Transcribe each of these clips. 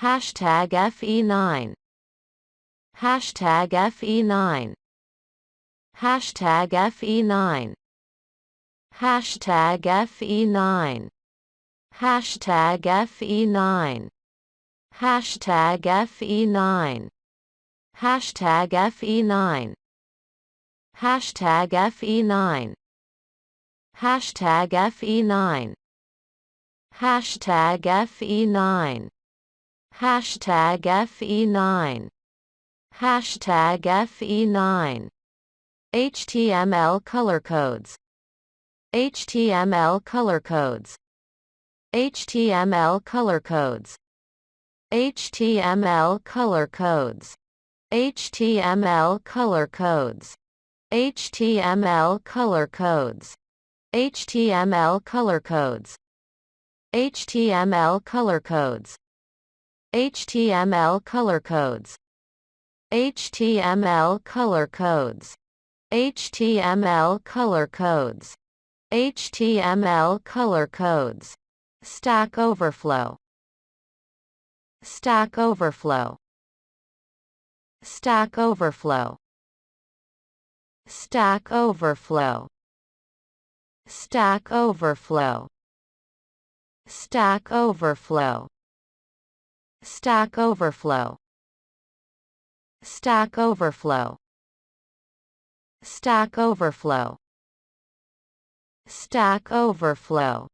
Hashtag FE9. Hashtag FE9. Hashtag FE9. Hashtag FE9. Hashtag FE9. Hashtag FE9. Hashtag FE9. Hashtag FE9. Hashtag FE9. Hashtag FE9. Hashtag FE9. Hashtag FE9. HTML color codes. HTML color codes. HTML color codes. HTML color codes. HTML color codes. HTML color codes. HTML color codes. HTML color codes. HTML color codes. HTML color codes. HTML color codes. HTML color codes. Stack Overflow. Stack Overflow. Stack Overflow. Stack Overflow. Stack Overflow. Stack Overflow. Stack Overflow. Stack Overflow. Stack Overflow. Stack Overflow.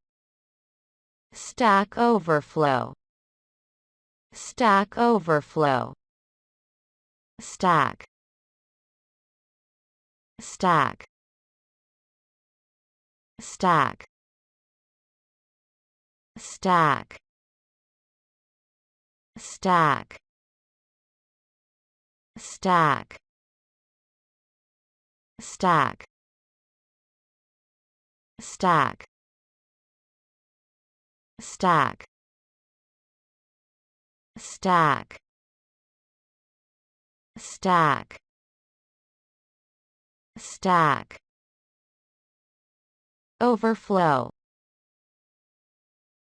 Stack Overflow. Stack Overflow. Stack. Stack. Stack. Stack. Stack. Stack. Stack. Stack. Stack. Stack. Stack. Stack. Overflow.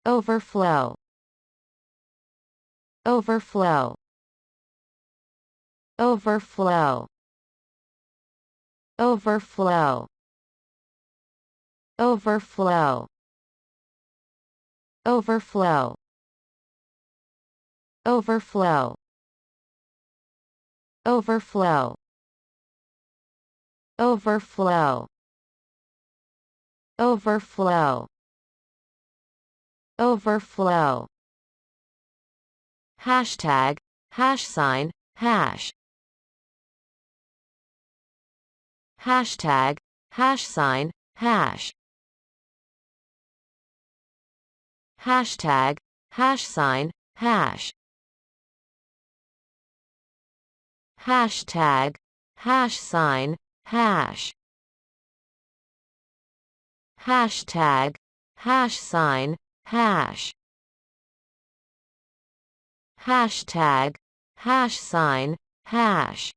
Overflow. Overflow. Overflow. Overflow. Overflow. Overflow. Overflow. Overflow. Overflow. Overflow. Overflow. Hashtag, hash sign, hash. Hashtag, hash sign, hash. Hashtag, hash sign, hash. Hashtag, hash sign, hash. Hashtag, hash sign, hash. Hashtag, hash sign, hash.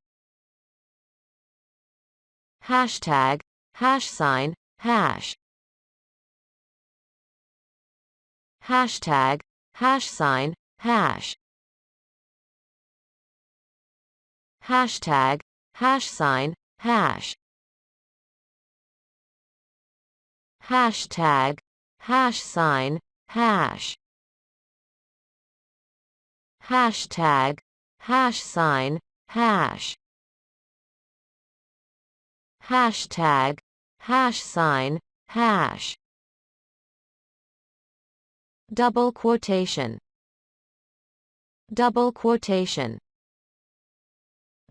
Hashtag, hash sign, hash. Hashtag, hash sign, hash. Hashtag, hash sign, hash. Hashtag, hash sign, hash. Hashtag, hash sign, hash. Hashtag, hash sign, hash. Double quotation. Double quotation.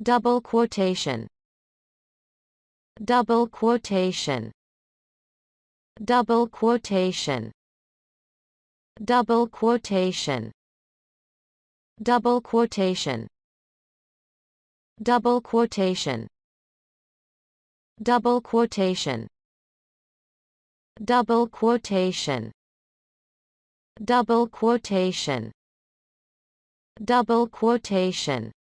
Double quotation. Double quotation. Double quotation. Double quotation. Double quotation. Double quotation. Double quotation. Double quotation. Double quotation. Double quotation.